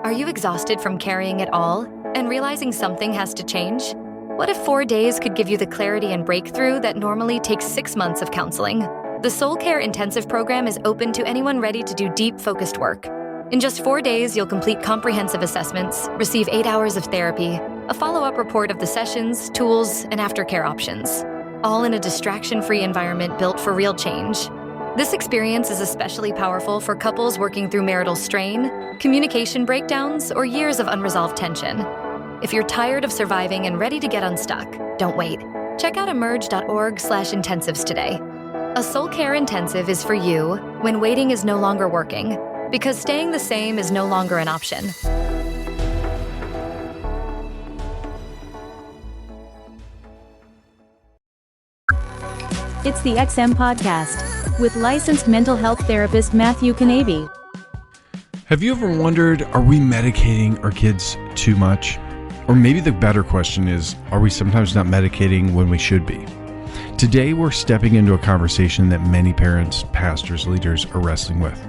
Are you exhausted from carrying it all and realizing something has to change? What if 4 days could give you the clarity and breakthrough that normally takes 6 months of counseling? The Soul Care Intensive program is open to anyone ready to do deep, focused work. In just 4 days, you'll complete comprehensive assessments, receive 8 hours of therapy, a follow-up report of the sessions, tools, and aftercare options, all in a distraction-free environment built for real change. This experience is especially powerful for couples working through marital strain, communication breakdowns, or years of unresolved tension. If you're tired of surviving and ready to get unstuck, don't wait. Check out emerge.org/intensives today. A Soul Care Intensive is for you when waiting is no longer working, because staying the same is no longer an option. It's the XM Podcast with licensed mental health therapist Matthew Kanabe. Have you ever wondered, are we medicating our kids too much? Or maybe the better question is, are we sometimes not medicating when we should be? Today, we're stepping into a conversation that many parents, pastors, leaders are wrestling with.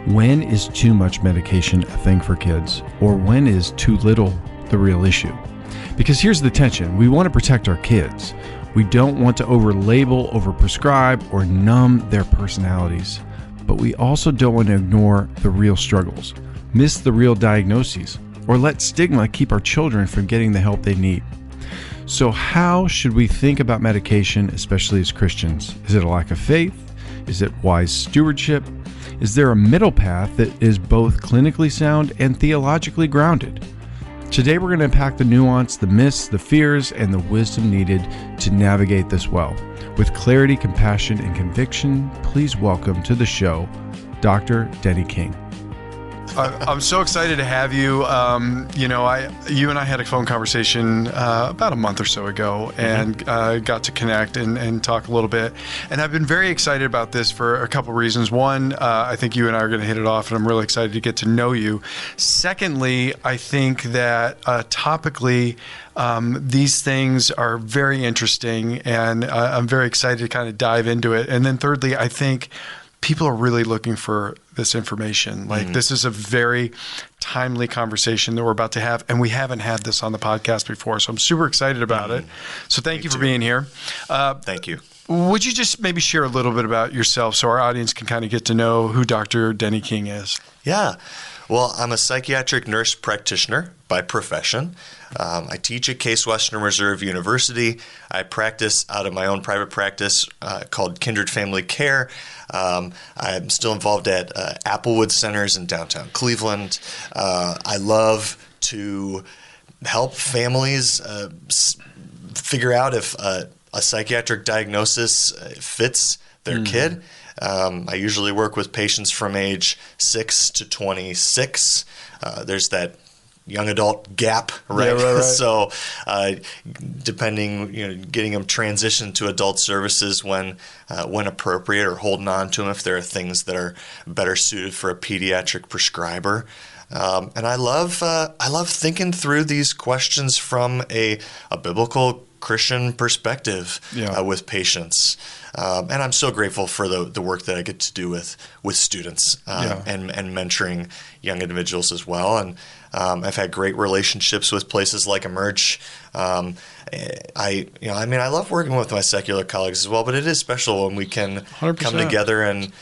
When is too much medication a thing for kids? Or when is too little the real issue? Because here's the tension. We want to protect our kids. We don't want to over-label, over-prescribe, or numb their personalities. But we also don't want to ignore the real struggles, miss the real diagnoses, or let stigma keep our children from getting the help they need. So how should we think about medication, especially as Christians? Is it a lack of faith? Is it wise stewardship? Is there a middle path that is both clinically sound and theologically grounded? Today we're going to unpack the nuance, the myths, the fears, and the wisdom needed to navigate this well. With clarity, compassion, and conviction, please welcome to the show, Dr. Denny King. I'm so excited to have you. You and I had a phone conversation about a month or so ago, and got to connect and talk a little bit. And I've been very excited about this for a couple reasons. One, I think you and I are going to hit it off, and I'm really excited to get to know you. Secondly, I think that topically, these things are very interesting, and I'm very excited to kind of dive into it. And then thirdly, I think people are really looking for this information. Like, this is a very timely conversation that we're about to have, and we haven't had this on the podcast before, so I'm super excited about it. So thank you for being here. Thank you. Would you just maybe share a little bit about yourself so our audience can kind of get to know who Dr. Denny King is? Yeah. Well, I'm a psychiatric nurse practitioner by profession. I teach at Case Western Reserve University. I practice out of my own private practice called Kindred Family Care. I'm still involved at Applewood Centers in downtown Cleveland. I love to help families figure out if a psychiatric diagnosis fits their kid. I usually work with patients from age 6 to 26. There's that young adult gap, right? Yeah, right. So, depending, getting them transitioned to adult services when appropriate, or holding on to them if there are things that are better suited for a pediatric prescriber. And I love thinking through these questions from a biblical Christian perspective with patients. And I'm so grateful for the work that I get to do with students and mentoring young individuals as well. And I've had great relationships with places like Emerge. I love working with my secular colleagues as well, but it is special when we can 100%. come together and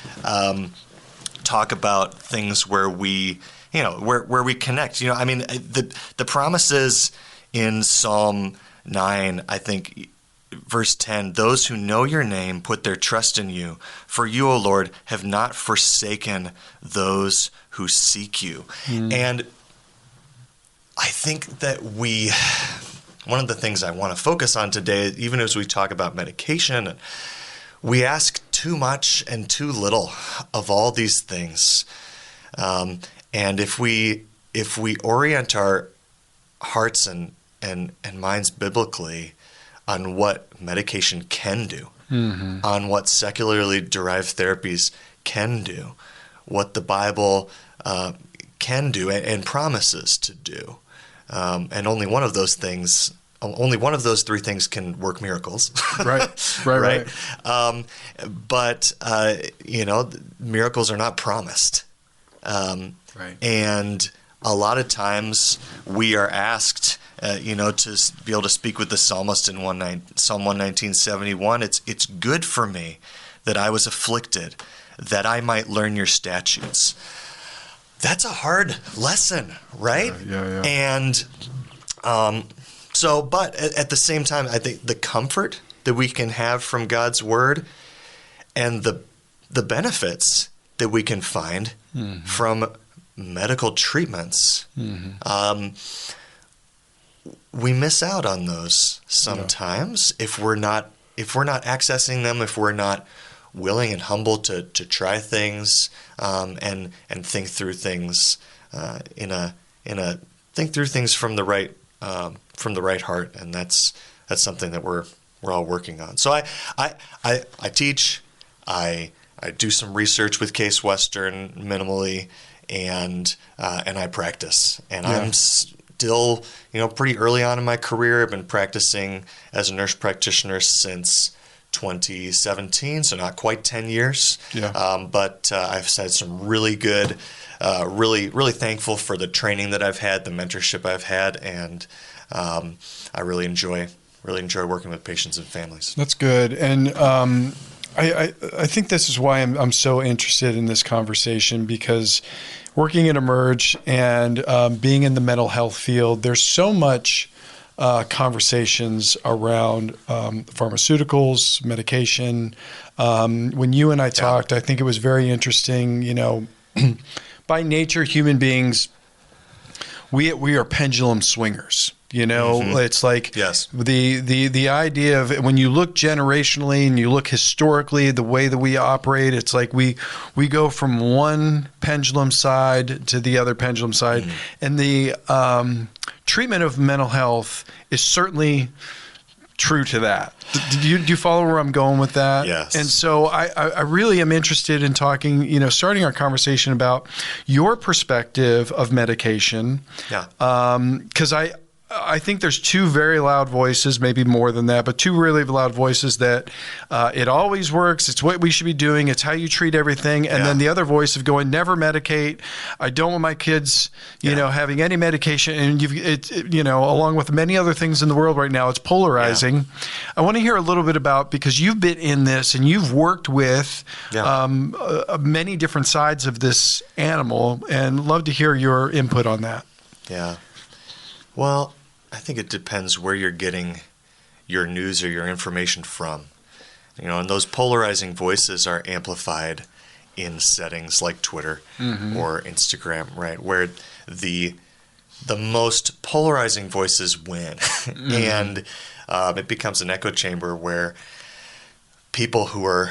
talk about things where we, where we connect. The promises in Psalm 9, I think, verse 10, those who know your name put their trust in you. For you, O Lord, have not forsaken those who seek you. And I think that one of the things I want to focus on today, even as we talk about medication, we ask too much and too little of all these things. And if we orient our hearts and minds biblically on what medication can do, on what secularly derived therapies can do, what the Bible can do and promises to do. And only one of those three things can work miracles. Right. But miracles are not promised. And a lot of times we are asked, to be able to speak with the psalmist in Psalm 119:71. It's good for me that I was afflicted, that I might learn your statutes. That's a hard lesson, right? Yeah. And but at the same time, I think the comfort that we can have from God's word and the benefits that we can find from medical treatments, we miss out on those sometimes if we're not accessing them, if we're not willing and humble to try things and think through things think through things from the right heart, and that's something that we're all working on. So I teach, I do some research with Case Western minimally, and I practice, and I'm still pretty early on in my career. I've been practicing as a nurse practitioner since 2017, so not quite 10 years. But I've had some really good, really thankful for the training that I've had, the mentorship I've had, and I really enjoy working with patients and families. That's good. And I think this is why I'm so interested in this conversation, because working at Emerge and being in the mental health field, there's so much conversations around pharmaceuticals, medication. When you and I talked, I think it was very interesting. By nature, human beings, we are pendulum swingers. It's like the idea of when you look generationally and you look historically, the way that we operate, it's like we go from one pendulum side to the other pendulum side. And the treatment of mental health is certainly true to that. Do you follow where I'm going with that? Yes. And so I really am interested in talking, starting our conversation about your perspective of medication. Because I think there's two very loud voices, maybe more than that, but two really loud voices that it always works. It's what we should be doing. It's how you treat everything. And then the other voice of going, never medicate. I don't want my kids, having any medication. And along with many other things in the world right now, it's polarizing. I want to hear a little bit about, because you've been in this and you've worked with many different sides of this animal, and love to hear your input on that. Yeah. Well, I think it depends where you're getting your news or your information from. And those polarizing voices are amplified in settings like Twitter or Instagram, right, where the most polarizing voices win. And it becomes an echo chamber where people who are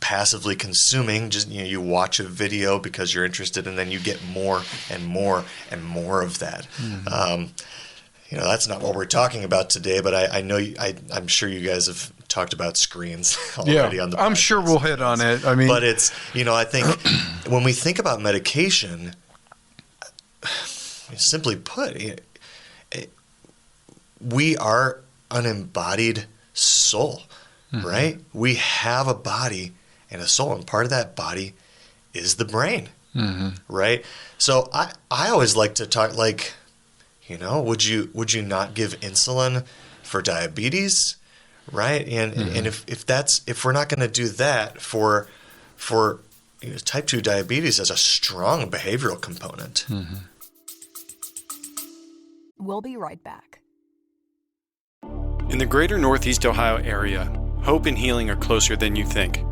passively consuming, just you watch a video because you're interested, and then you get more and more and more of that. That's not what we're talking about today, but I know I'm sure you guys have talked about screens already on the podcast. I'm sure we'll hit on it. But it's I think when we think about medication, simply put, we are an embodied soul, right? We have a body and a soul, and part of that body is the brain, right? So I always like to talk would you not give insulin for diabetes, right? And if we're not going to do that for type 2 diabetes as a strong behavioral component. We'll be right back. In the greater Northeast Ohio area, hope and healing are closer than you think.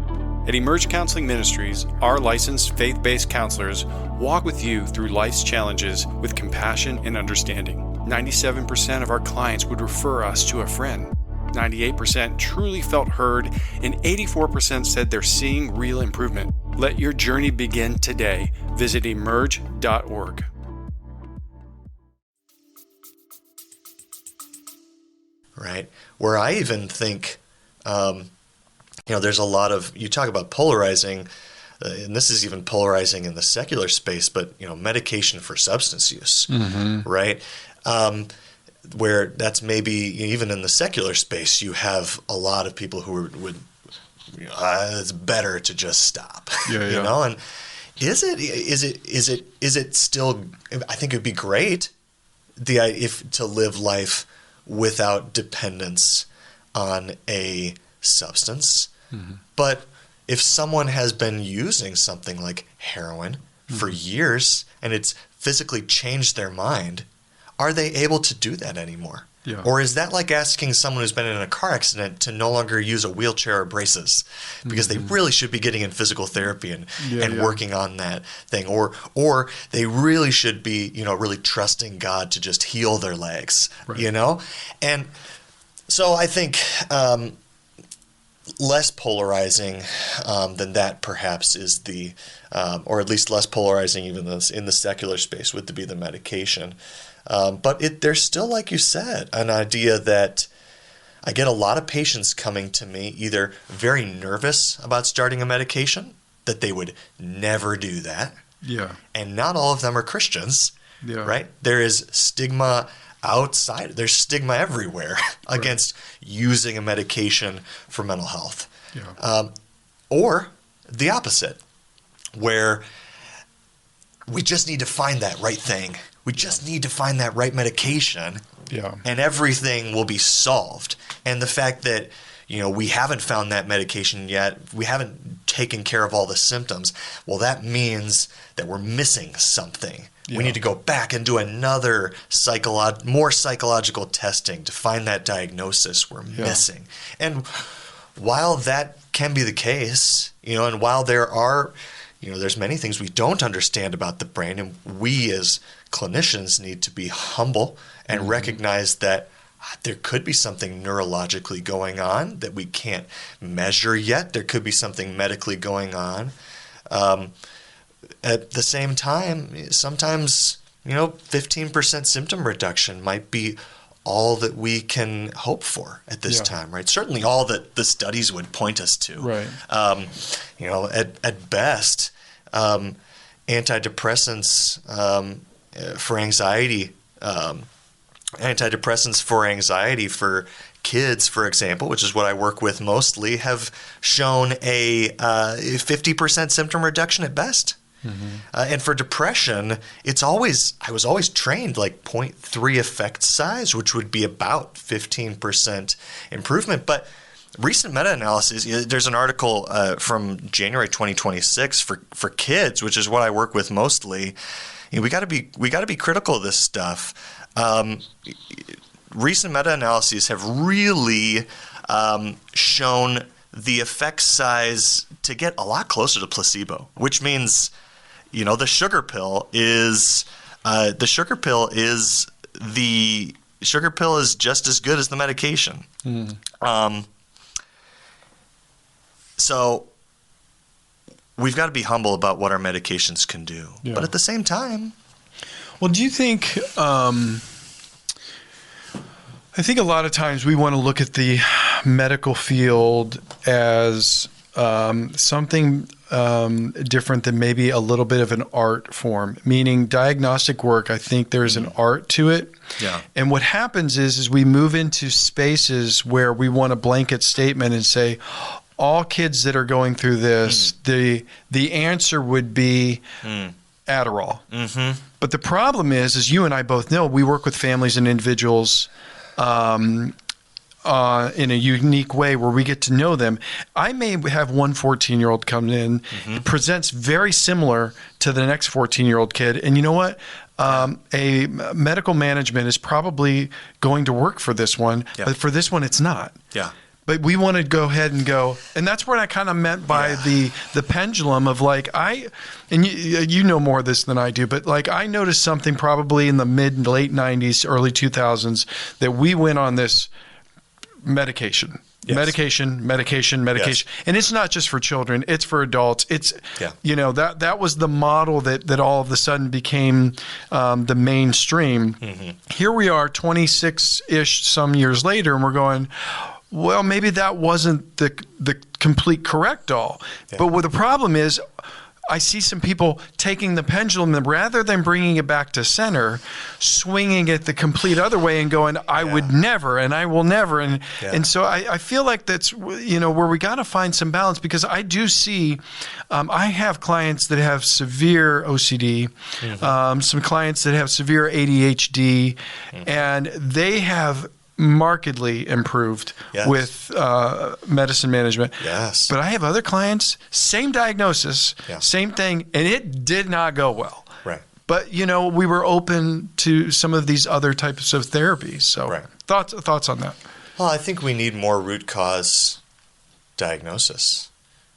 At Emerge Counseling Ministries, our licensed faith-based counselors walk with you through life's challenges with compassion and understanding. 97% of our clients would refer us to a friend. 98% truly felt heard, and 84% said they're seeing real improvement. Let your journey begin today. Visit emerge.org. Right. Where I even think, there's a lot of, you talk about polarizing, and this is even polarizing in the secular space, but, medication for substance use, right? Where that's maybe, even in the secular space, you have a lot of people who would it's better to just stop, you know? Is it still? I think it would be great to live life without dependence on a substance. Mm-hmm. But if someone has been using something like heroin for years and it's physically changed their mind, are they able to do that anymore? Yeah. Or is that like asking someone who's been in a car accident to no longer use a wheelchair or braces because they really should be getting in physical therapy and working on that thing, or they really should be, really trusting God to just heal their legs, right. And so I think less polarizing than that perhaps is the, or at least less polarizing even in the secular space would be the medication. But there's still, like you said, an idea that I get a lot of patients coming to me either very nervous about starting a medication, that they would never do that. Yeah. And not all of them are Christians, right? There is stigma outside. There's stigma everywhere against using a medication for mental health. Yeah. Or the opposite, where we just need to find that right thing. We just need to find that right medication, and everything will be solved. And the fact that, we haven't found that medication yet, we haven't taken care of all the symptoms, well, that means that we're missing something. Yeah. We need to go back and do another more psychological testing to find that diagnosis we're missing. And while that can be the case, and while there are, there's many things we don't understand about the brain, and we as clinicians need to be humble and recognize that there could be something neurologically going on that we can't measure yet. There could be something medically going on. At the same time, sometimes, 15% symptom reduction might be all that we can hope for at this time, right? Certainly all that the studies would point us to. Right. At best, antidepressants for anxiety, for kids, for example, which is what I work with mostly, have shown a 50% symptom reduction at best. Mm-hmm. And for depression, I was always trained like 0.3 effect size, which would be about 15% improvement. But recent meta-analysis, there's an article from January 2026 for kids, which is what I work with mostly. We got to be critical of this stuff. Recent meta-analyses have really shown the effect size to get a lot closer to placebo, which means, the sugar pill is just as good as the medication. Mm. So we've got to be humble about what our medications can do. Yeah. But at the same time... Well, do you think... I think a lot of times we want to look at the medical field as something different than maybe a little bit of an art form, meaning diagnostic work. I think there's an art to it. Yeah. And what happens is we move into spaces where we want a blanket statement and say, all kids that are going through this, the answer would be Adderall. Mm-hmm. But the problem is, as you and I both know, we work with families and individuals in a unique way where we get to know them. I may have one 14-year-old come in, presents very similar to the next 14-year-old kid. And you know what? A medical management is probably going to work for this one, but for this one, it's not. Yeah. But we want to go ahead and go, and that's what I kind of meant by the pendulum of like, and you know more of this than I do, but like I noticed something probably in the mid and late 90s, early 2000s, that we went on this medication. Yes. Medication. Yes. And it's not just for children, it's for adults. It's, that was the model that all of a sudden became the mainstream. Mm-hmm. Here we are 26-ish some years later, and we're going, well, maybe that wasn't the complete correct all. Yeah. But what the problem is, I see some people taking the pendulum and rather than bringing it back to center, swinging it the complete other way and going, I would never and I will never. And so I feel like that's, where we got to find some balance, because I do see, I have clients that have severe OCD, some clients that have severe ADHD, and they have markedly improved with medicine management. Yes. But I have other clients, same diagnosis, same thing, and it did not go well. Right. But, we were open to some of these other types of therapies. So thoughts on that? Well, I think we need more root cause diagnosis,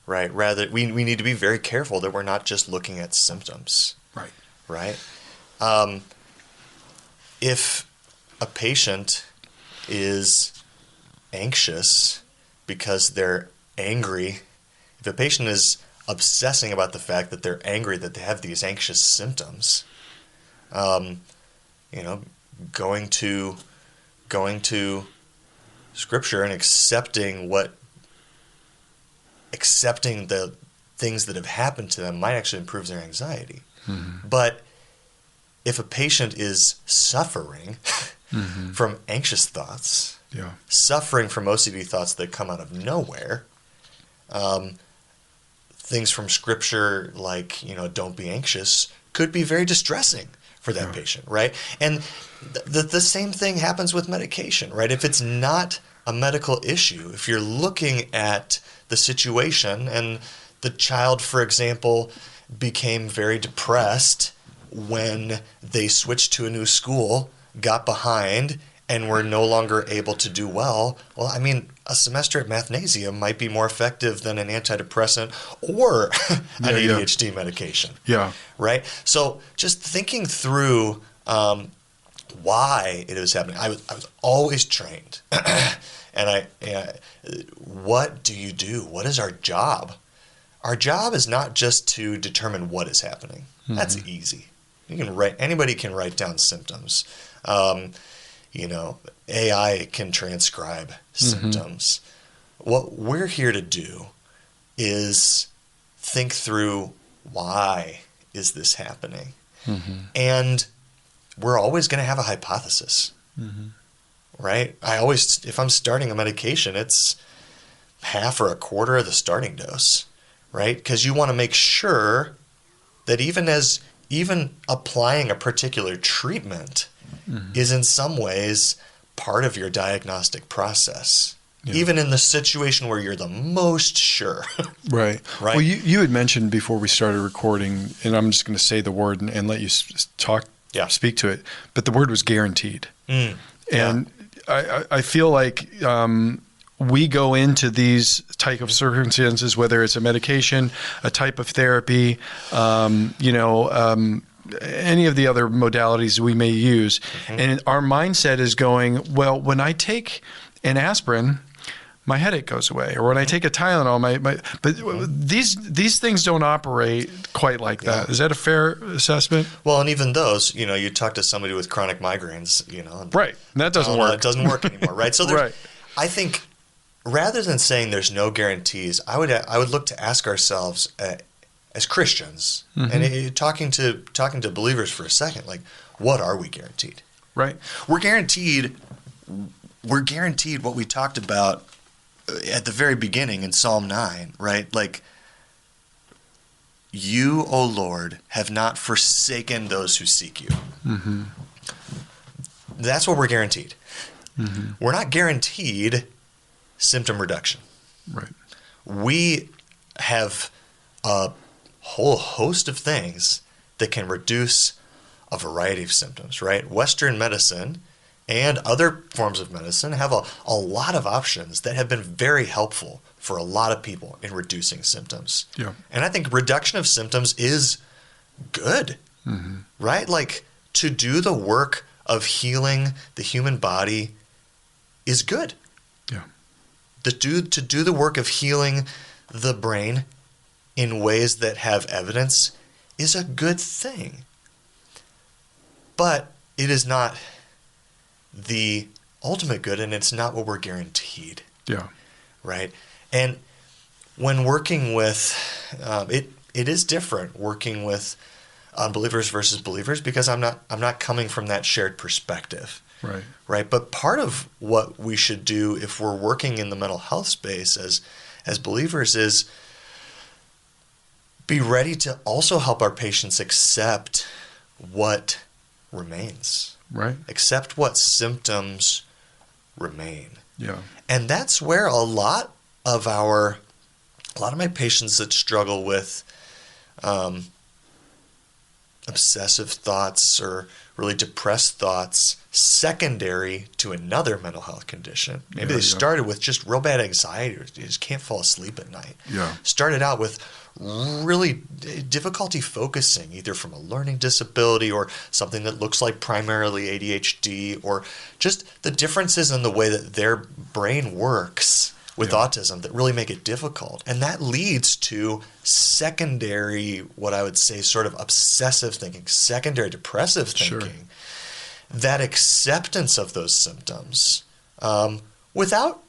right? Rather, we need to be very careful that we're not just looking at symptoms. Right. Right? If a patient is anxious because they're angry, if a patient is obsessing about the fact that they're angry, that they have these anxious symptoms, going to Scripture and accepting the things that have happened to them might actually improve their anxiety. But if a patient is suffering from anxious thoughts, suffering from OCD thoughts that come out of nowhere, things from Scripture like, don't be anxious, could be very distressing for that patient, right? And the same thing happens with medication, right? If it's not a medical issue, if you're looking at the situation and the child, for example, became very depressed when they switched to a new school, got behind, and were no longer able to do well, a semester at Mathnasium might be more effective than an antidepressant or an ADHD medication. Yeah. Right? So just thinking through why it was happening. I was always trained. And what do you do? What is our job? Our job is not just to determine what is happening. That's easy. Anybody can write down symptoms. AI can transcribe symptoms. What we're here to do is think through, why is this happening? And we're always going to have a hypothesis, right? If I'm starting a medication, it's half or a quarter of the starting dose, right? Because you want to make sure that even applying a particular treatment is in some ways part of your diagnostic process, even in the situation where you're the most sure. Right. Well, you had mentioned before we started recording, and I'm just going to say the word and let you speak to it, but the word was guaranteed. And I feel like we go into these type of circumstances, whether it's a medication, a type of therapy, any of the other modalities we may use. And our mindset is going, well, when I take an aspirin, my headache goes away. Or when I take a Tylenol, but these things don't operate quite like that. Is that a fair assessment? Well, and even those, you talk to somebody with chronic migraines, right. And that doesn't work. It doesn't work anymore, right? So I think rather than saying there's no guarantees, I would look to ask ourselves as Christians, and talking to believers for a second, like, what are we guaranteed? Right. We're guaranteed what we talked about at the very beginning in Psalm 9, right? Like, you, O Lord, have not forsaken those who seek you. That's what we're guaranteed. We're not guaranteed symptom reduction. Right. We have a whole host of things that can reduce a variety of symptoms, right? Western medicine and other forms of medicine have a lot of options that have been very helpful for a lot of people in reducing symptoms. Yeah. And I think reduction of symptoms is good, right? Like, to do the work of healing the human body is good. Yeah. To do the work of healing the brain in ways that have evidence is a good thing. But it is not the ultimate good, and it's not what we're guaranteed. Yeah. Right? And when working with, it is different working with unbelievers versus believers because I'm not coming from that shared perspective. Right. Right. But part of what we should do if we're working in the mental health space as believers is be ready to also help our patients accept what remains. Right. Accept what symptoms remain. Yeah. And that's where a lot of my patients that struggle with obsessive thoughts or really depressed thoughts secondary to another mental health condition. Maybe they started with just real bad anxiety, or you just can't fall asleep at night. Yeah. Started out with really difficulty focusing, either from a learning disability or something that looks like primarily ADHD, or just the differences in the way that their brain works with autism that really make it difficult. And that leads to secondary, what I would say, sort of obsessive thinking, secondary depressive thinking. Sure. That acceptance of those symptoms without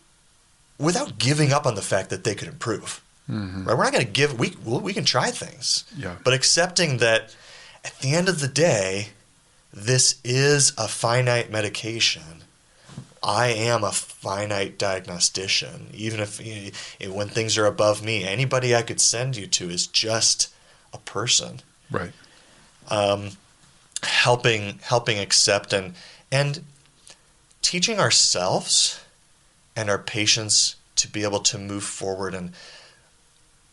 giving up on the fact that they could improve. Mm-hmm. Right? We're not going to give, we can try things, but accepting that at the end of the day, this is a finite medication. I am a finite diagnostician. Even if when things are above me, anybody I could send you to is just a person. Right. Helping accept and teaching ourselves and our patients to be able to move forward. And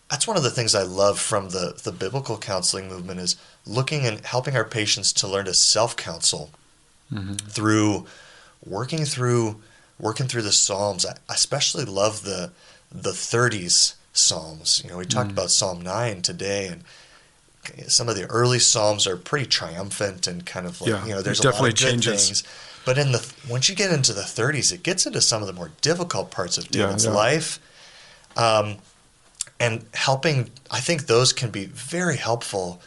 that's one of the things I love from the biblical counseling movement is looking and helping our patients to learn to self-counsel through working through the Psalms. I especially love the 30s Psalms. We talked about Psalm 9 today, and some of the early Psalms are pretty triumphant and kind of like, there's a lot of good things. But once you get into the 30s, it gets into some of the more difficult parts of David's life. And helping, I think those can be very helpful.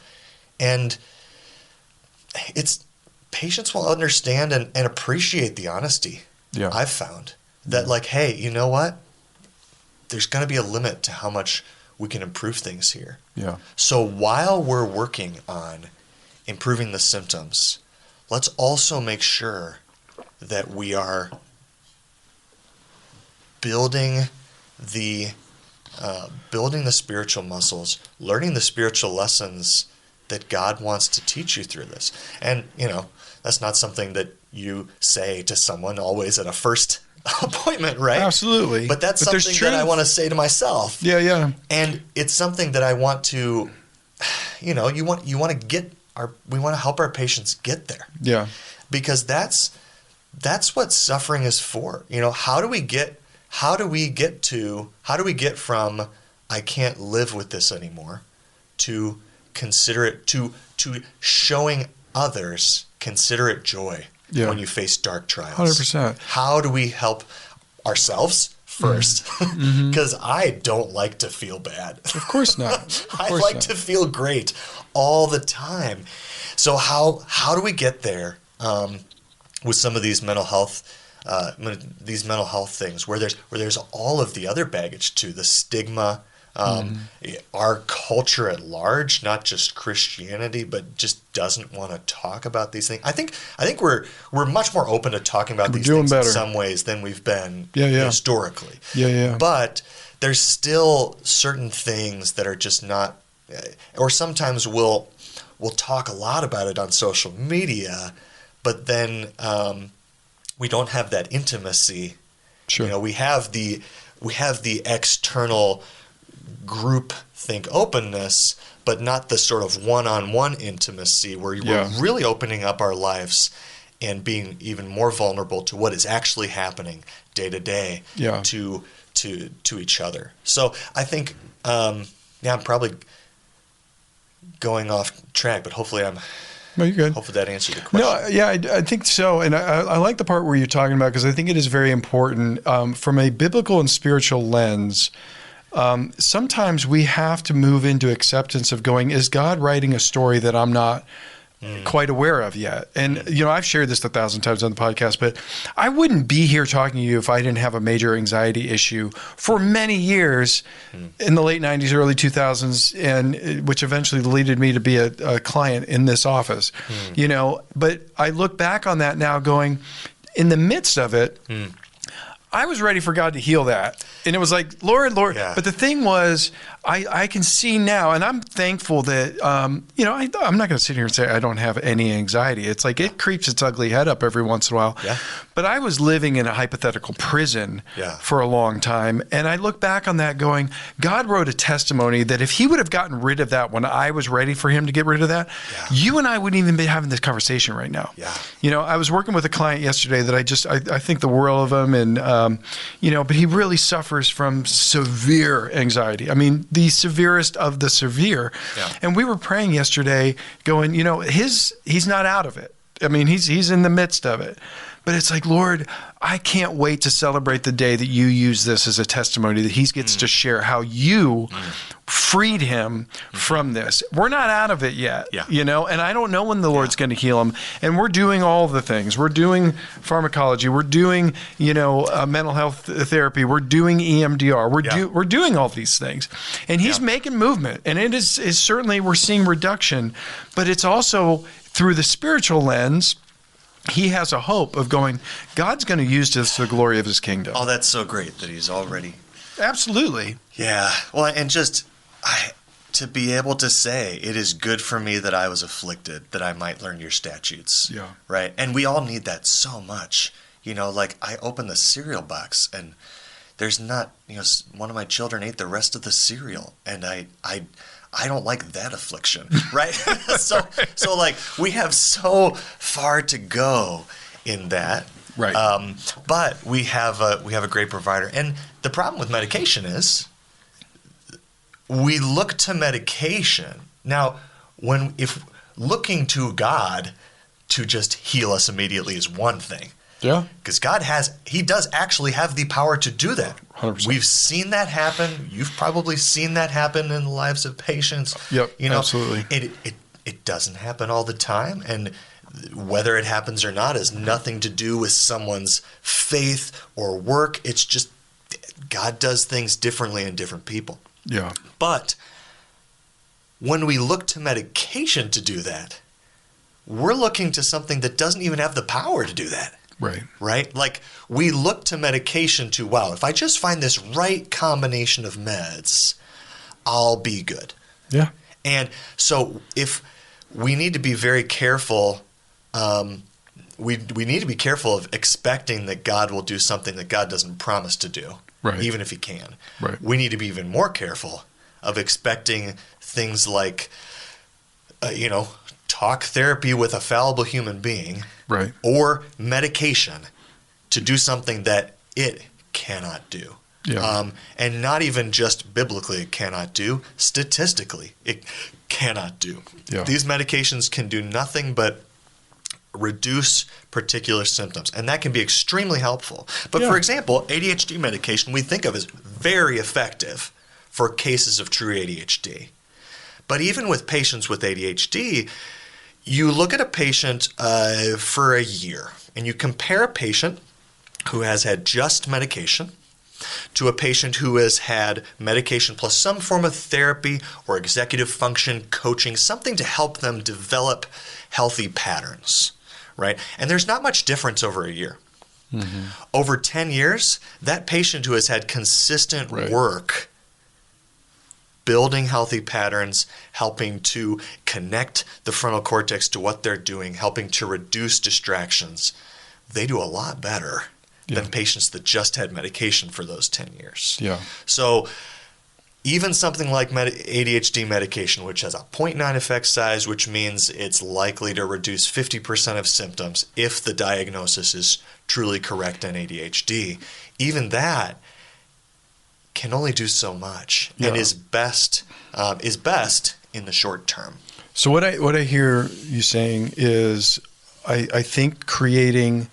And patients will understand and appreciate the honesty. Yeah. I've found that like, hey, you know what? There's going to be a limit to how much we can improve things here. Yeah. So while we're working on improving the symptoms, let's also make sure that we are building the spiritual muscles, learning the spiritual lessons that God wants to teach you through this. And, that's not something that you say to someone always at a first appointment, right? Absolutely. But that's something that I want to say to myself. Yeah, yeah. And it's something that I want to, we want to help our patients get there. Yeah. Because that's what suffering is for. How do we get from I can't live with this anymore to consider it to showing others consider it joy when you face dark trials. 100%. How do we help ourselves first? Because I don't like to feel bad. Of course not. I like to feel great all the time. So how do we get there with some of these mental health things where there's all of the other baggage too, the stigma, our culture at large, not just Christianity, but just doesn't want to talk about these things. I think we're much more open to talking about these things in some ways than we've been historically. But there's still certain things that are just not, or sometimes we'll talk a lot about it on social media, but then we don't have that intimacy. Sure. We have the external group think openness, but not the sort of one-on-one intimacy where we're really opening up our lives and being even more vulnerable to what is actually happening day to day to each other. So I think, I'm probably going off track, but hopefully No, you're good. Hopefully that answered the question. No, yeah, I think so. And I like the part where you're talking about, because I think it is very important from a biblical and spiritual lens. Sometimes we have to move into acceptance of going, is God writing a story that I'm not quite aware of yet. And, I've shared this 1,000 times on the podcast, but I wouldn't be here talking to you if I didn't have a major anxiety issue for many years in the late 90s, early 2000s, and which eventually led me to be a client in this office, But I look back on that now going, in the midst of it, I was ready for God to heal that. And it was like, Lord. Yeah. But the thing was, I can see now, and I'm thankful that, I'm not going to sit here and say I don't have any anxiety. It's like it creeps its ugly head up every once in a while. Yeah. But I was living in a hypothetical prison for a long time. And I look back on that going, God wrote a testimony that if he would have gotten rid of that when I was ready for him to get rid of that, you and I wouldn't even be having this conversation right now. Yeah. I was working with a client yesterday that I think the world of him, and, but he really suffers from severe anxiety. I mean, the severest of the severe. Yeah. And we were praying yesterday going, he's not out of it. I mean, he's in the midst of it. But it's like, Lord, I can't wait to celebrate the day that you use this as a testimony, that he gets to share how you freed him from this. We're not out of it yet, and I don't know when the Lord's going to heal him. And we're doing all the things. We're doing pharmacology. We're doing, mental health therapy. We're doing EMDR. We're doing all these things. And he's making movement. And it is certainly, we're seeing reduction, but it's also through the spiritual lens. He has a hope of going, God's going to use this to the glory of his kingdom. Oh, that's so great that he's already. Absolutely. Yeah. Well, and just to be able to say, it is good for me that I was afflicted, that I might learn your statutes. Yeah. Right. And we all need that so much. Like I open the cereal box and there's not, one of my children ate the rest of the cereal, and I don't like that affliction, right? So like we have so far to go in that, right? But we have a great provider, and the problem with medication is we look to medication now. If looking to God to just heal us immediately is one thing. Yeah. Because he does actually have the power to do that. 100%. We've seen that happen. You've probably seen that happen in the lives of patients. Yep, absolutely. It doesn't happen all the time, and whether it happens or not has nothing to do with someone's faith or work. It's just God does things differently in different people. Yeah. But when we look to medication to do that, we're looking to something that doesn't even have the power to do that. Right. Right? Like we look to medication to, wow, if I just find this right combination of meds, I'll be good. Yeah. And so if we need to be very careful, we need to be careful of expecting that God will do something that God doesn't promise to do, right, even if he can. Right. We need to be even more careful of expecting things like, talk therapy with a fallible human being, right, or medication to do something that it cannot do. Yeah. And not even just biblically it cannot do, statistically it cannot do. Yeah. These medications can do nothing but reduce particular symptoms, and that can be extremely helpful. But for example, ADHD medication we think of as very effective for cases of true ADHD. But even with patients with ADHD, you look at a patient for a year, and you compare a patient who has had just medication to a patient who has had medication plus some form of therapy or executive function coaching, something to help them develop healthy patterns, right? And there's not much difference over a year. Mm-hmm. Over 10 years, that patient who has had consistent work building healthy patterns, helping to connect the frontal cortex to what they're doing, helping to reduce distractions, they do a lot better than patients that just had medication for those 10 years. Yeah. So even something like ADHD medication, which has a 0.9 effect size, which means it's likely to reduce 50% of symptoms if the diagnosis is truly correct in ADHD, even that can only do so much and is best in the short term. So what I hear you saying is I think creating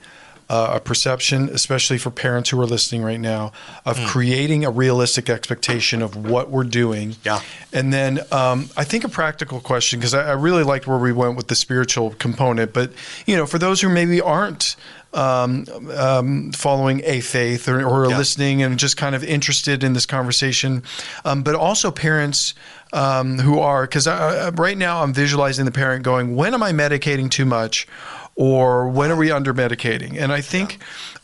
a perception, especially for parents who are listening right now, of creating a realistic expectation of what we're doing. Yeah. And then I think a practical question, because I really liked where we went with the spiritual component, but, for those who maybe aren't following a faith or listening and just kind of interested in this conversation, but also parents who are, because right now I'm visualizing the parent going, when am I medicating too much? Or when are we under medicating? And I think,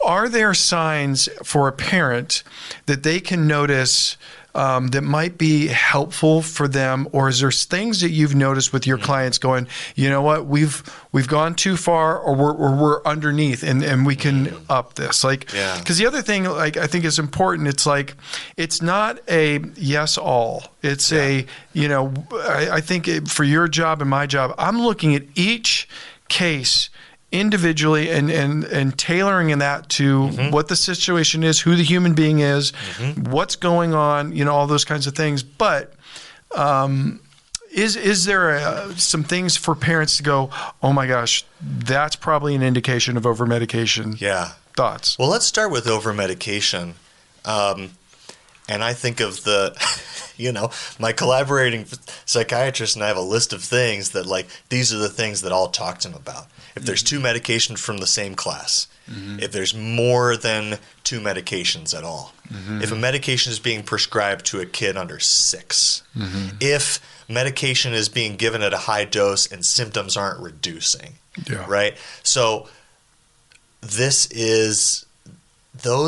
are there signs for a parent that they can notice that might be helpful for them? Or is there things that you've noticed with your clients going, you know what, we've gone too far, or we're underneath and we can up this? Because the other thing, I think is important, it's not a yes all. It's I think for your job and my job, I'm looking at each case individually and tailoring that to what the situation is, who the human being is, what's going on, all those kinds of things. But is there some things for parents to go, oh my gosh, that's probably an indication of over-medication? Yeah. Thoughts? Well, let's start with over-medication. And I think of my collaborating psychiatrist and I have a list of things that these are the things that I'll talk to him about. If there's 2 medications from the same class, if there's more than 2 medications at all, if a medication is being prescribed to a kid under 6, if medication is being given at a high dose and symptoms aren't reducing, right? So those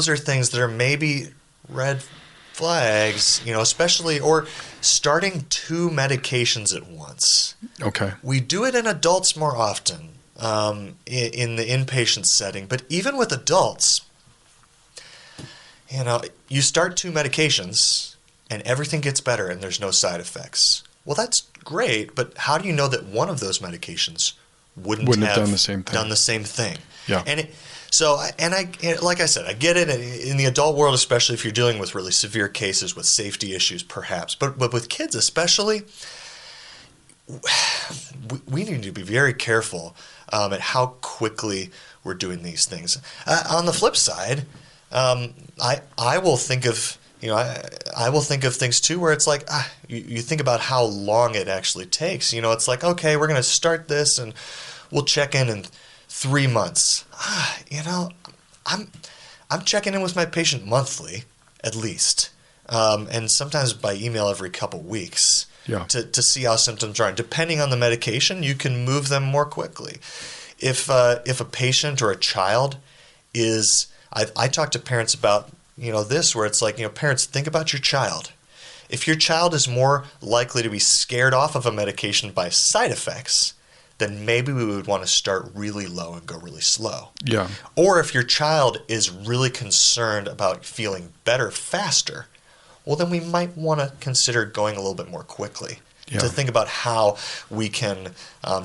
are things that are maybe red flags, especially, or starting 2 medications at once. Okay. We do it in adults more often in the inpatient setting, but even with adults, you start 2 medications and everything gets better and there's no side effects. Well, that's great, but how do you know that one of those medications wouldn't have done the same thing? Yeah. And like I said, I get it in the adult world, especially if you're dealing with really severe cases with safety issues, perhaps. But with kids especially, we need to be very careful at how quickly we're doing these things. On the flip side, I will think of I will think of things too where it's you think about how long it actually takes. It's okay, we're going to start this and we'll check in 3 months. I'm checking in with my patient monthly, at least, and sometimes by email every couple weeks to see how symptoms are. And depending on the medication, you can move them more quickly. If a patient or a child is, I talk to parents about this, where it's parents, think about your child. If your child is more likely to be scared off of a medication by side effects, then maybe we would want to start really low and go really slow. Yeah. Or if your child is really concerned about feeling better faster, well, then we might want to consider going a little bit more quickly to think about how we can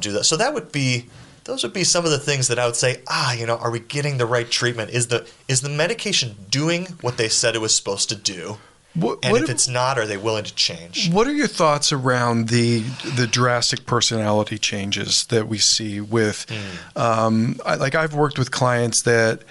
do that. So those would be some of the things that I would say, are we getting the right treatment? Is the medication doing what they said it was supposed to do? If it's not, are they willing to change? What are your thoughts around the drastic personality changes that we see with, I've worked with clients that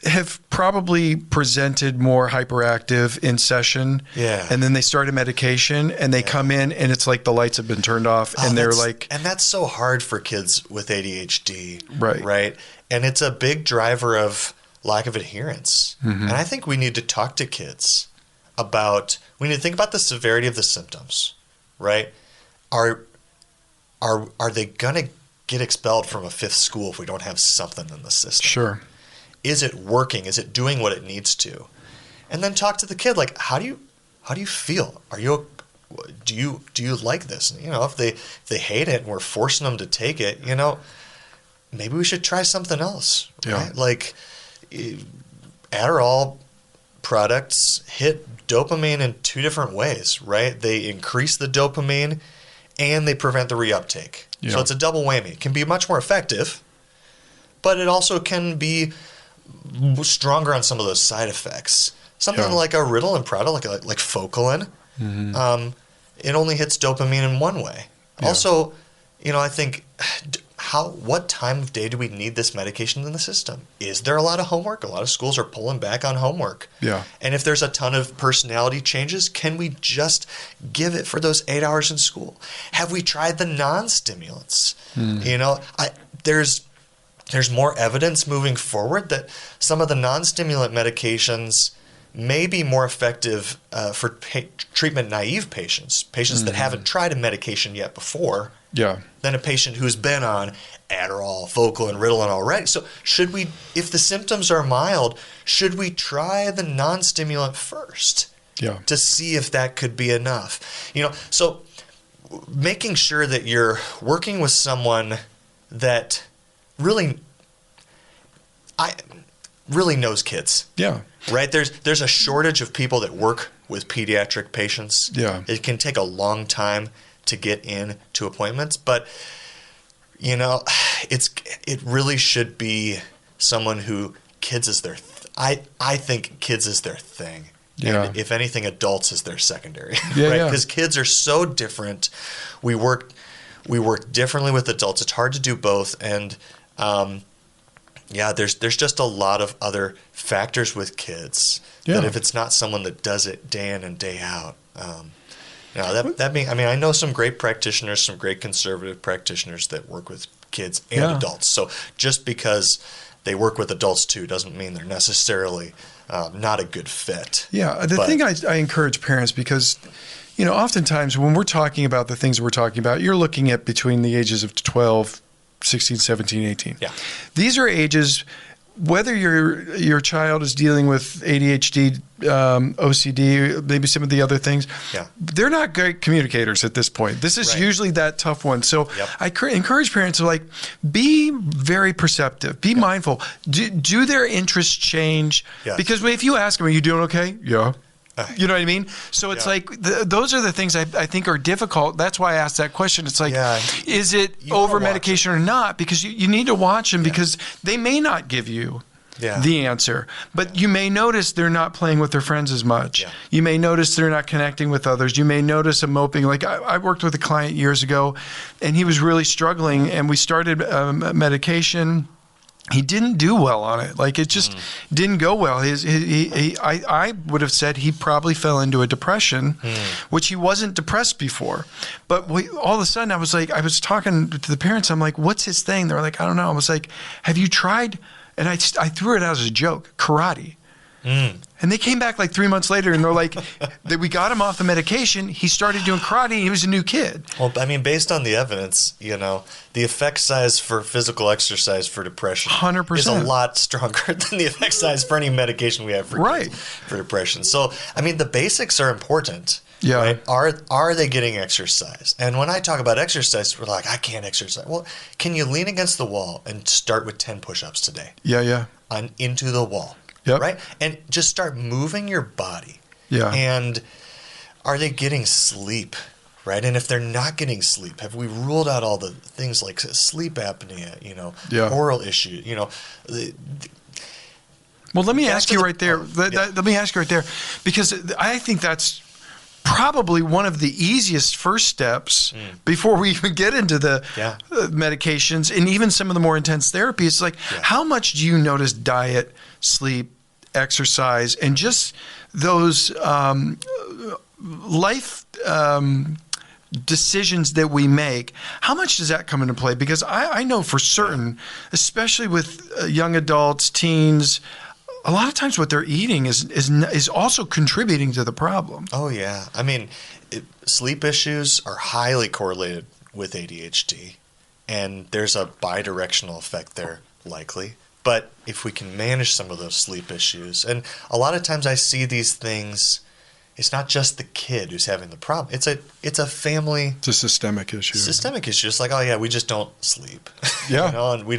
have probably presented more hyperactive in session, and then they start a medication and they come in and it's like the lights have been turned off and they're and that's so hard for kids with ADHD, right? And it's a big driver of lack of adherence. And I think we need to talk to kids we need to think about the severity of the symptoms, right? Are they going to get expelled from a 5th school if we don't have something in the system? Sure. Is it working? Is it doing what it needs to? And then talk to the kid, how do you feel? Do you like this? If they hate it and we're forcing them to take it, maybe we should try something else, right? Adderall products hit dopamine in 2 different ways, right? They increase the dopamine and they prevent the reuptake. So it's a double whammy. It can be much more effective, but it also can be stronger on some of those side effects. Something like a Ritalin product, like Focalin, it only hits dopamine in one way. Also, I think what time of day do we need this medication in the system? Is there a lot of homework? A lot of schools are pulling back on homework. Yeah. And if there's a ton of personality changes, can we just give it for those 8 hours in school? Have we tried the non-stimulants? You know, there's more evidence moving forward that some of the non-stimulant medications may be more effective for treatment-naive patients that haven't tried a medication yet before, than a patient who's been on Adderall, Focal, and Ritalin already. So should we, if the symptoms are mild, should we try the non-stimulant first to see if that could be enough? You know, so making sure that you're working with someone that really knows kids. Yeah. Right? There's a shortage of people that work with pediatric patients. Yeah. It can take a long time to get in to appointments, but you know, it really should be someone who kids is their I think kids is their thing. Yeah. And if anything, adults is their secondary. Yeah, right? yeah. Because kids are so different. We work differently with adults. It's hard to do both, and there's just a lot of other factors with kids that if it's not someone that does it day in and day out, I know some great practitioners, some great conservative practitioners that work with kids and adults. So just because they work with adults too doesn't mean they're necessarily not a good fit. Yeah, the thing I encourage parents, because you know, oftentimes when we're talking about the things we're talking about, you're looking at between the ages of 12, 16, 17, 18. Yeah. These are ages, whether your child is dealing with ADHD, OCD, maybe some of the other things, they're not great communicators at this point. This is usually that tough one. So I encourage parents to be very perceptive, be mindful. Do their interests change? Yes. Because if you ask them, are you doing okay? Yeah. You know what I mean? So it's those are the things I think are difficult. That's why I asked that question. It's is it over-medication or not? Because you need to watch them because they may not give you the answer. But you may notice they're not playing with their friends as much. Yeah. You may notice they're not connecting with others. You may notice a moping. Like I worked with a client years ago, and he was really struggling, and we started medication. He didn't do well on it. Like it just didn't go well. I would have said he probably fell into a depression, which he wasn't depressed before. But all of a sudden I was talking to the parents. I'm like, what's his thing? They're like, I don't know. I was like, have you tried? And I threw it out as a joke, karate. And they came back 3 months later, and they're like, we got him off the medication. He started doing karate, and he was a new kid. Well, I mean, based on the evidence, you know, the effect size for physical exercise for depression 100%. is a lot stronger than the effect size for any medication we have for kids for depression. So, I mean, the basics are important. Yeah. Right? Are they getting exercise? And when I talk about exercise, we're like, I can't exercise. Well, can you lean against the wall and start with 10 push-ups today? Yeah. Into the wall. Yep. Right? And just start moving your body. Yeah. And are they getting sleep? Right? And if they're not getting sleep, have we ruled out all the things like sleep apnea, oral issues, Well, let me ask you right there. Let me ask you right there, because I think that's probably one of the easiest first steps before we even get into the medications and even some of the more intense therapy. It's how much do you notice diet, sleep, exercise, and just those life decisions that we make? How much does that come into play? Because I know for certain, especially with young adults, teens, a lot of times what they're eating is also contributing to the problem. Oh, yeah. I mean, sleep issues are highly correlated with ADHD, and there's a bidirectional effect there, likely. But if we can manage some of those sleep issues, and a lot of times I see these things, it's not just the kid who's having the problem. It's a family. It's a systemic issue. Systemic issue. It's like, oh yeah, we just don't sleep. Yeah. And we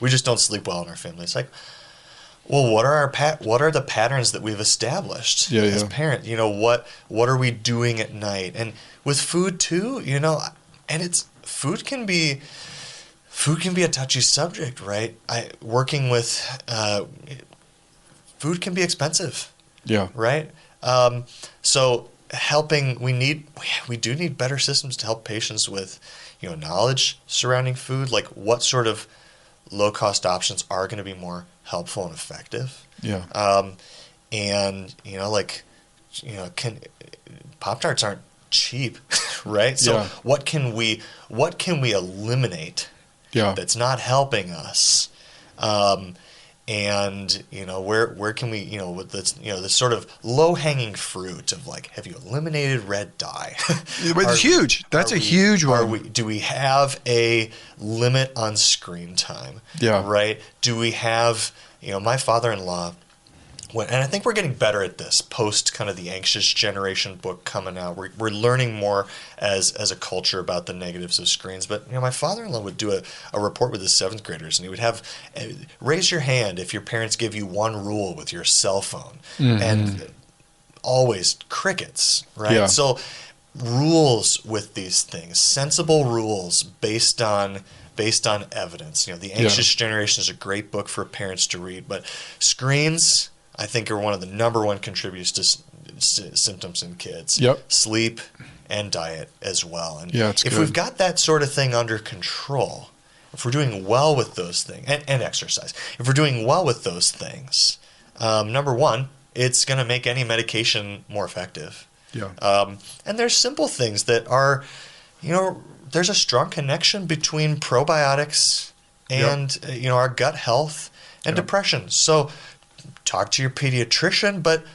just don't sleep well in our family. It's like, well, what are the patterns that we've established as parents? What are we doing at night? And with food too, and food can be a touchy subject, right? Working with food can be expensive. Yeah. Right? So we do need better systems to help patients with, knowledge surrounding food, like what sort of low-cost options are going to be more helpful and effective. Yeah. And Pop-Tarts aren't cheap, right? So what can we eliminate that's not helping us? And where can we with this sort of low-hanging fruit of like, have you eliminated red dye? It's huge. That's a huge one. Do we have a limit on screen time? Yeah. Right? Do we have my father-in-law? And I think we're getting better at this post kind of the Anxious Generation book coming out. We're learning more as a culture about the negatives of screens. But my father-in-law would do a report with his 7th graders, and he would have raise your hand if your parents give you one rule with your cell phone, and always crickets, right? Yeah. So rules with these things, sensible rules based on evidence. The Anxious Generation is a great book for parents to read, but screens, I think, are one of the number one contributors to symptoms in kids. Yep. Sleep and diet as well. And it's if good. we've got that sort of thing under control, if we're doing well with those things, and exercise, if we're doing well with those things, number one, it's going to make any medication more effective. Yeah. And there's simple things that are, there's a strong connection between probiotics and our gut health and depression. So talk to your pediatrician, but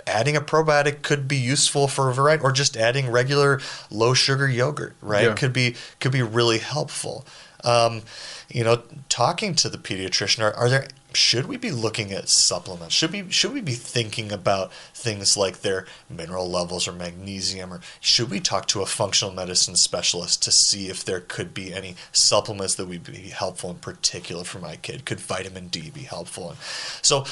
adding a probiotic could be useful for a variety, or just adding regular low sugar yogurt, right? Yeah. Could be really helpful. Talking to the pediatrician, should we be looking at supplements? Should we be thinking about things like their mineral levels or magnesium, or should we talk to a functional medicine specialist to see if there could be any supplements that would be helpful in particular for my kid? Could vitamin D be helpful? And so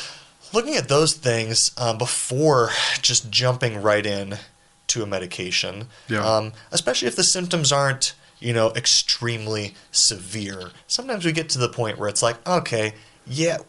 looking at those things before just jumping right in to a medication, especially if the symptoms aren't extremely severe. Sometimes we get to the point where it's like, okay,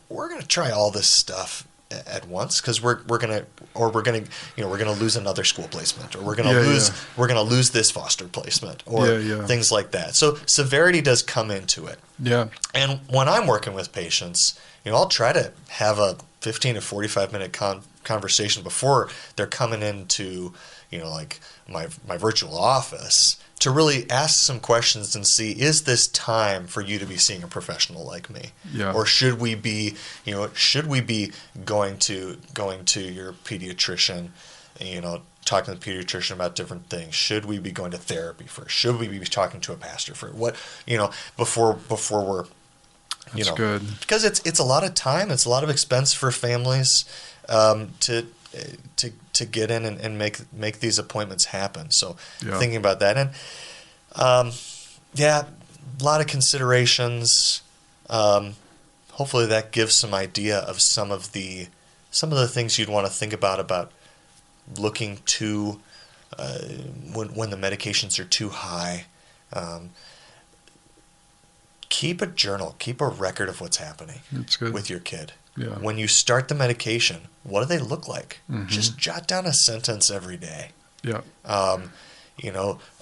we're going to try all this stuff at once because we're going to lose another school placement, or we're going to lose this foster placement, or things like that. So severity does come into it. Yeah. And when I'm working with patients, I'll try to have a 15 to 45 minute conversation before they're coming into like my virtual office, to really ask some questions and see, is this time for you to be seeing a professional like me? Yeah. Or should we be going to your pediatrician, talking to the pediatrician about different things? Should we be going to therapy first? Should we be talking to a pastor first? Before we're, That's good. Because it's a lot of time, it's a lot of expense for families to get in and make these appointments happen. So thinking about that, and a lot of considerations. Hopefully that gives some idea of some of the things you'd want to think about looking to when the medications are too high. Keep a journal, keep a record of what's happening with your kid. Yeah. When you start the medication, what do they look like? Just jot down a sentence every day. Yeah.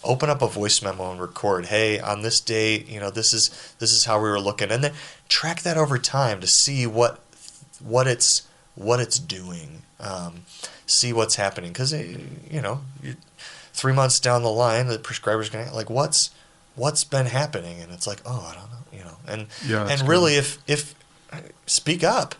Open up a voice memo and record, hey, on this day, this is how we were looking, and then track that over time to see what it's doing, see what's happening, because 3 months down the line, the prescriber's going to like, what's been happening, and it's like, oh, I don't know, and really, if speak up.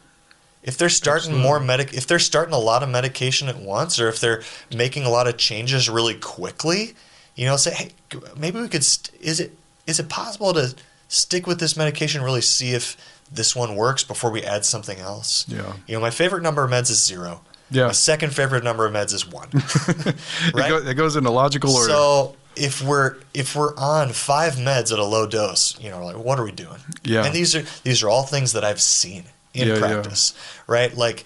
If they're starting if they're starting a lot of medication at once, or if they're making a lot of changes really quickly, say, hey, maybe we could. Is it possible to stick with this medication, really see if this one works before we add something else? Yeah. My favorite number of meds is 0. Yeah. My second favorite number of meds is 1. Right? It goes in a logical order. So if we're on 5 meds at a low dose, like, what are we doing? Yeah. And these are all things that I've seen in practice, right? Like,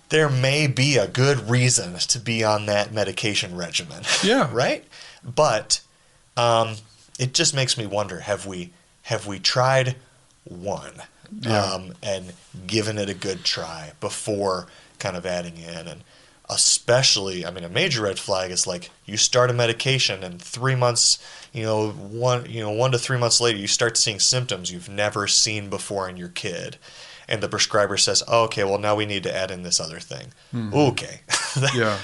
there may be a good reason to be on that medication regimen, right? But it just makes me wonder: have we tried one and given it a good try before kind of adding in? And especially, I mean, a major red flag is like you start a medication and 3 months, 1 to 3 months later, you start seeing symptoms you've never seen before in your kid. And the prescriber says, oh, okay, well, now we need to add in this other thing. Okay. Yeah.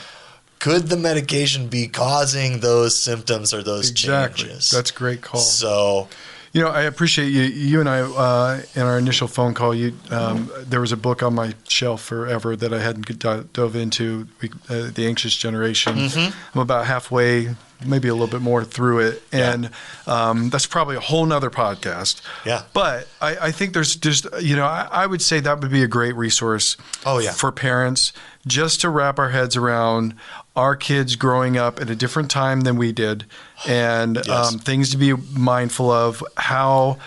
Could the medication be causing those symptoms or those changes? That's a great call. So, I appreciate you. You and I, in our initial phone call, there was a book on my shelf forever that I hadn't dove into, The Anxious Generation. I'm about halfway, maybe a little bit more through it. And that's probably a whole nother podcast. Yeah. But I think there's just, I would say that would be a great resource for parents just to wrap our heads around our kids growing up at a different time than we did, and things to be mindful of, how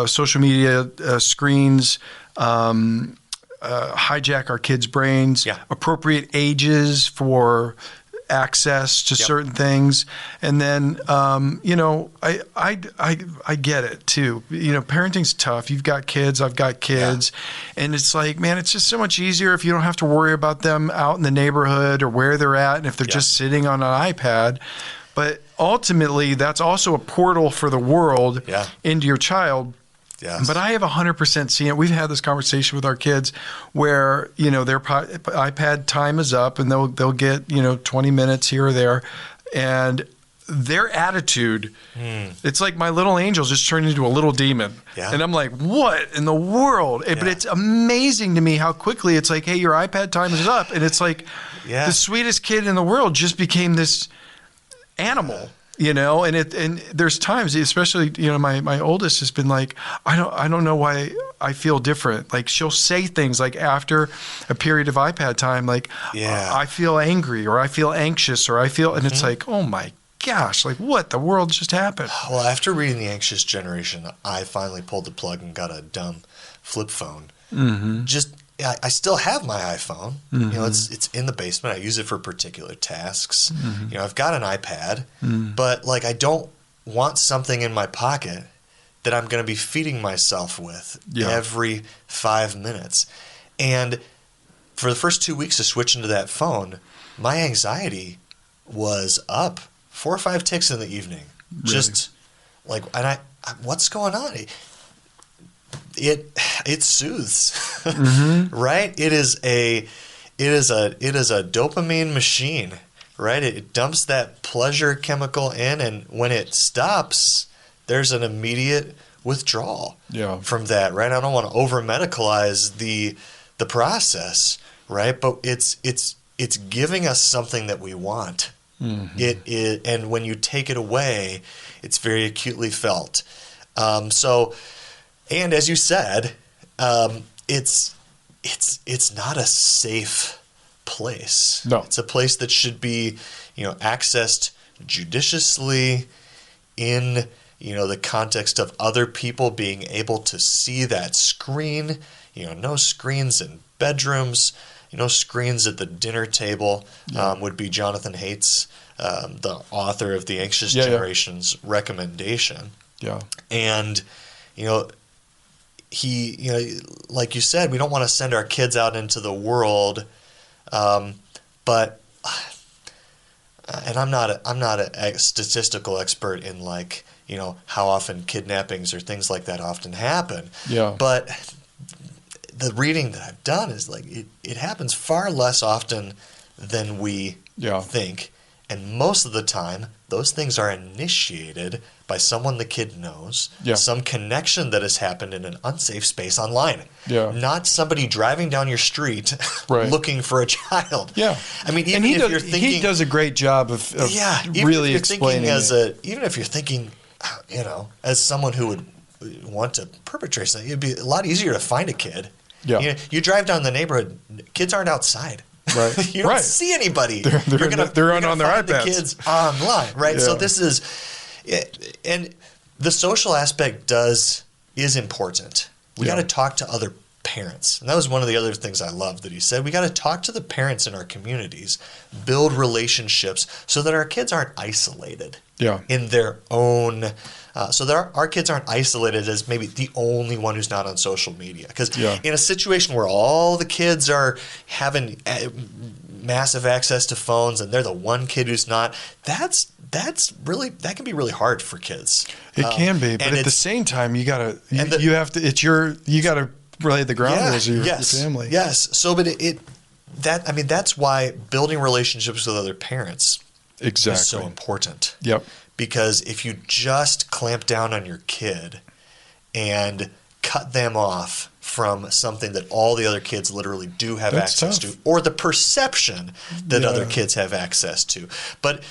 social media screens hijack our kids' brains, appropriate ages for access to certain things. And then, I get it too. Parenting's tough. You've got kids, I've got kids. And it's like, man, it's just so much easier if you don't have to worry about them out in the neighborhood or where they're at. And if they're just sitting on an iPad. But ultimately, that's also a portal for the world into your child. Yes. But I have 100% seen it. We've had this conversation with our kids where, their iPad time is up and they'll get, 20 minutes here or there. And their attitude, it's like my little angel's just turned into a little demon. Yeah. And I'm like, what in the world? But it's amazing to me how quickly it's like, hey, your iPad time is up. And it's like the sweetest kid in the world just became this animal. And there's times, especially, my oldest has been like, I don't know why I feel different. Like, she'll say things like after a period of iPad time, like, I feel angry or I feel anxious or I feel, and it's like, oh my gosh, like what the world just happened? Well, after reading The Anxious Generation, I finally pulled the plug and got a dumb flip phone. I still have my iPhone. It's in the basement. I use it for particular tasks. I've got an iPad, but like I don't want something in my pocket that I'm going to be feeding myself with every 5 minutes. And for the first 2 weeks of switching to that phone, my anxiety was up 4 or 5 ticks in the evening. Really? Just like, and I what's going on? It soothes, right? It is a dopamine machine, right? It dumps that pleasure chemical in, and when it stops, there's an immediate withdrawal from that, right? I don't want to over-medicalize the process, right? But it's giving us something that we want. And when you take it away, it's very acutely felt. And as you said, it's not a safe place. No. It's a place that should be, accessed judiciously in, the context of other people being able to see that screen. No screens in bedrooms, no screens at the dinner table, would be Jonathan Haidt's, the author of The Anxious Generation's recommendation. Yeah. And, he, like you said, we don't want to send our kids out into the world, but, and I'm not a statistical expert in like, how often kidnappings or things like that often happen. Yeah. But the reading that I've done is like, it happens far less often than we think. And most of the time, those things are initiated by someone the kid knows, some connection that has happened in an unsafe space online. Not somebody driving down your street looking for a child. I mean, even if you're thinking, he does a great job of really explaining it. Even if you're thinking, as someone who would want to perpetrate something, it'd be a lot easier to find a kid. You drive down the neighborhood, kids aren't outside. Right. You don't see anybody. They're on their iPads. The kids online, right? So this is, and the social aspect is important. We got to talk to other parents, and that was one of the other things I loved that he said. We got to talk to the parents in our communities, build relationships, so that our kids aren't isolated. In their own. So that our kids aren't isolated as maybe the only one who's not on social media. Because in a situation where all the kids are having massive access to phones and they're the one kid who's not, that can be really hard for kids. It can be, but at the same time, you gotta relay the ground rules of your family. Yes. So, but that's why building relationships with other parents is so important. Yep. Because if you just clamp down on your kid and cut them off from something that all the other kids literally do have access to, or the perception that other kids have access to. But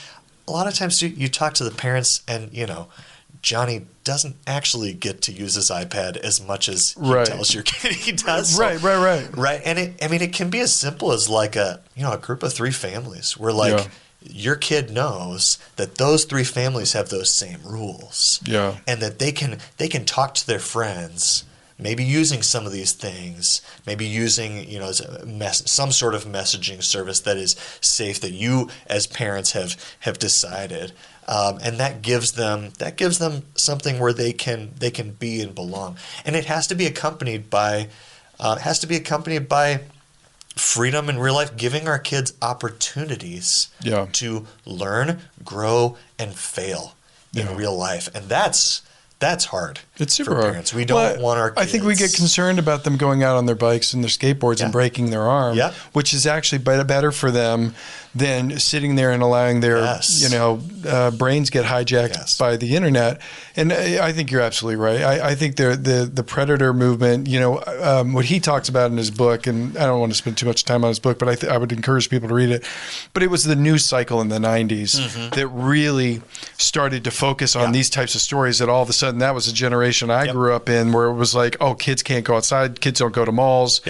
a lot of times you talk to the parents and, Johnny doesn't actually get to use his iPad as much as he tells your kid he does. So, right. And it can be as simple as like a group of 3 families where your kid knows that those 3 families have those same rules. Yeah. And that they can talk to their friends, maybe using some of these things, maybe using some sort of messaging service that is safe that you as parents have decided, and that gives them something where they can be and belong, and it has to be accompanied by freedom in real life, giving our kids opportunities to learn, grow, and fail in real life, and that's hard. It's super for hard. Parents. We don't want our kids. I think we get concerned about them going out on their bikes and their skateboards and breaking their arm, which is actually better for them than sitting there and allowing their brains get hijacked by the internet. And I think you're absolutely right. I think the predator movement, what he talks about in his book, and I don't want to spend too much time on his book, but I would encourage people to read it. But it was the news cycle in the 90s that really started to focus on these types of stories, that all of a sudden that was a generation I grew up in where it was like, oh, kids can't go outside, kids don't go to malls,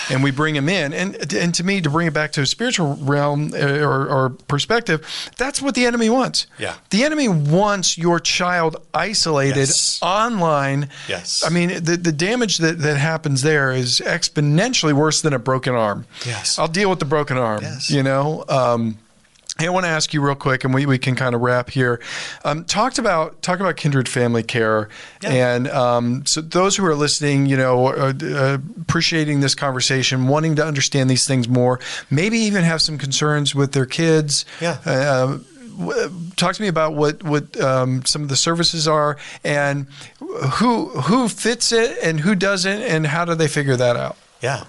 and we bring them in. And to me, to bring it back to a spiritual realm or perspective, that's what the enemy wants. Yeah. The enemy wants your child isolated online. Yes. I mean, the damage that happens there is exponentially worse than a broken arm. Yes. I'll deal with the broken arm, Yes. Hey, I want to ask you real quick, and we can kind of wrap here. Talk about Kindred Family Care, and so those who are listening, appreciating this conversation, wanting to understand these things more, maybe even have some concerns with their kids. Yeah. Talk to me about what some of the services are, and who fits it and who doesn't, and how do they figure that out? Yeah.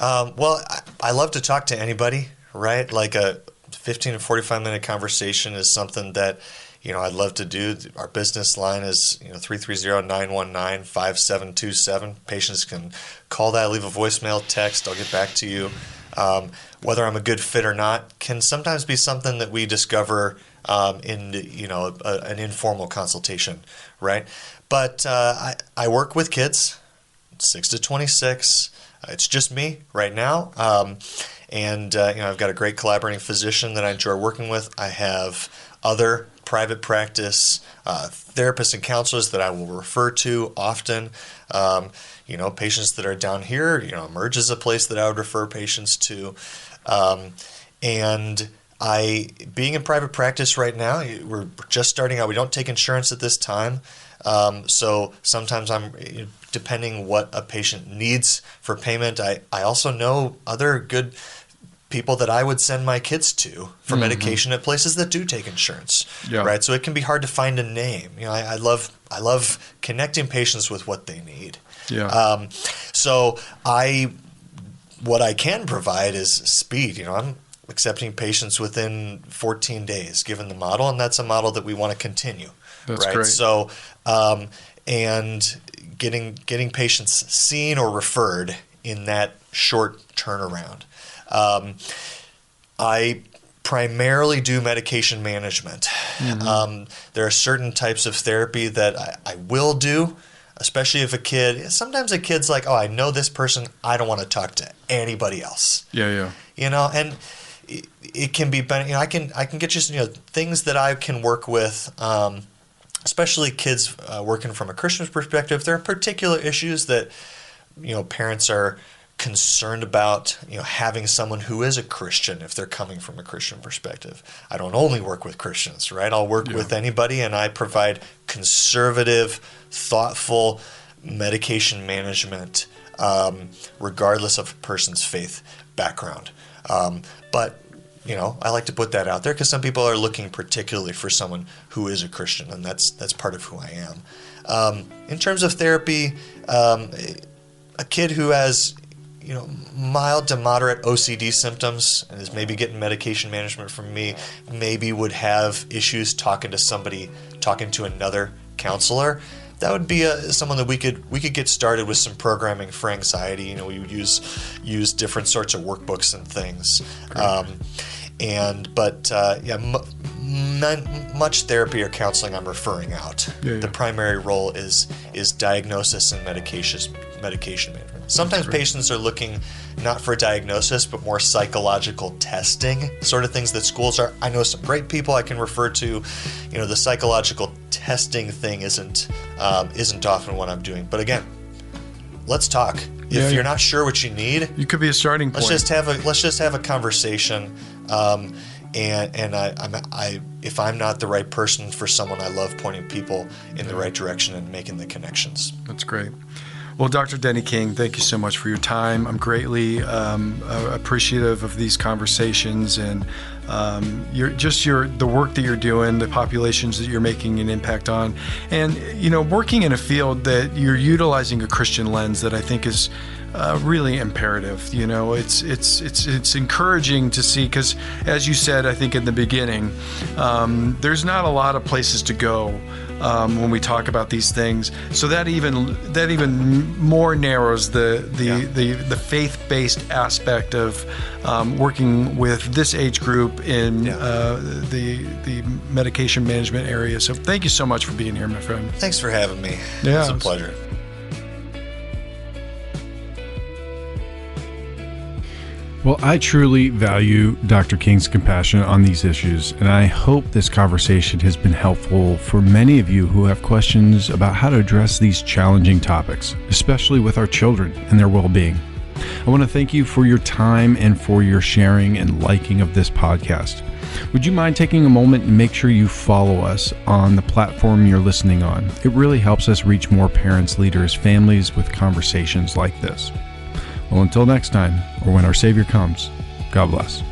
Well, I love to talk to anybody, right? Like a 15 to 45-minute conversation is something that, I'd love to do. Our business line is, 330-919-5727. Patients can call that, leave a voicemail, text. I'll get back to you. Whether I'm a good fit or not can sometimes be something that we discover in, an informal consultation, right? But I work with kids, 6 to 26. It's just me right now. And I've got a great collaborating physician that I enjoy working with. I have other private practice therapists and counselors that I will refer to often. Patients that are down here, Emerge is a place that I would refer patients to. And being in private practice right now, we're just starting out. We don't take insurance at this time. So sometimes depending what a patient needs for payment, I also know other good people that I would send my kids to for medication at places that do take insurance, right? So it can be hard to find a name. I love connecting patients with what they need. Yeah. So what I can provide is speed. I'm accepting patients within 14 days, given the model, and that's a model that we want to continue. That's right? great. So, and getting patients seen or referred in that short turnaround. I primarily do medication management. There are certain types of therapy that I will do, especially if sometimes a kid's like, oh, I know this person, I don't want to talk to anybody else. Yeah. And it can be, I can get you things that I can work with, especially kids working from a Christian perspective. There are particular issues that, parents are concerned about, having someone who is a Christian if they're coming from a Christian perspective. I don't only work with Christians, right? I'll work with anybody, and I provide conservative, thoughtful medication management, regardless of a person's faith background. But I like to put that out there because some people are looking particularly for someone who is a Christian, and that's part of who I am. In terms of therapy, a kid who has mild to moderate OCD symptoms and is maybe getting medication management from me, maybe would have issues talking to another counselor. That would be someone that we could get started with some programming for anxiety. We would use different sorts of workbooks and things. Much therapy or counseling I'm referring out. The primary role is diagnosis and medication management. Sometimes patients are looking not for diagnosis, but more psychological testing, sort of things that schools are. I know some great people I can refer to. The psychological testing thing isn't often what I'm doing. But again, let's talk. If you're not sure what you need, you could be a starting point. Let's just have a conversation. And if I'm not the right person for someone, I love pointing people in the right direction and making the connections. That's great. Well, Dr. Denny King, thank you so much for your time. I'm greatly appreciative of these conversations and the work that you're doing, the populations that you're making an impact on, and working in a field that you're utilizing a Christian lens that I think is really imperative. It's encouraging to see, because as you said, I think in the beginning, there's not a lot of places to go when we talk about these things. So that even more narrows the faith-based aspect of working with this age group in the medication management area. So thank you so much for being here, my friend. Thanks for having me. Yeah, it's a pleasure. Well, I truly value Dr. King's compassion on these issues, and I hope this conversation has been helpful for many of you who have questions about how to address these challenging topics, especially with our children and their well-being. I want to thank you for your time and for your sharing and liking of this podcast. Would you mind taking a moment and make sure you follow us on the platform you're listening on? It really helps us reach more parents, leaders, families with conversations like this. Well, until next time, or when our Savior comes, God bless.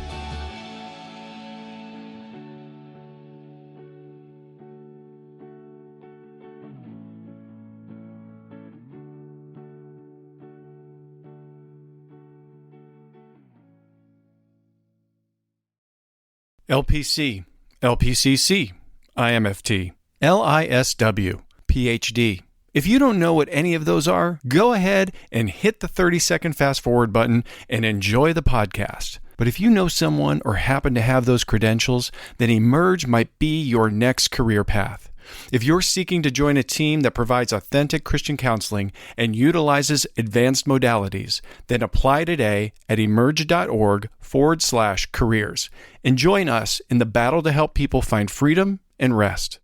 LPC, LPCC, IMFT, LISW, PhD. If you don't know what any of those are, go ahead and hit the 30-second fast-forward button and enjoy the podcast. But if you know someone or happen to have those credentials, then Emerge might be your next career path. If you're seeking to join a team that provides authentic Christian counseling and utilizes advanced modalities, then apply today at emerge.org/careers and join us in the battle to help people find freedom and rest.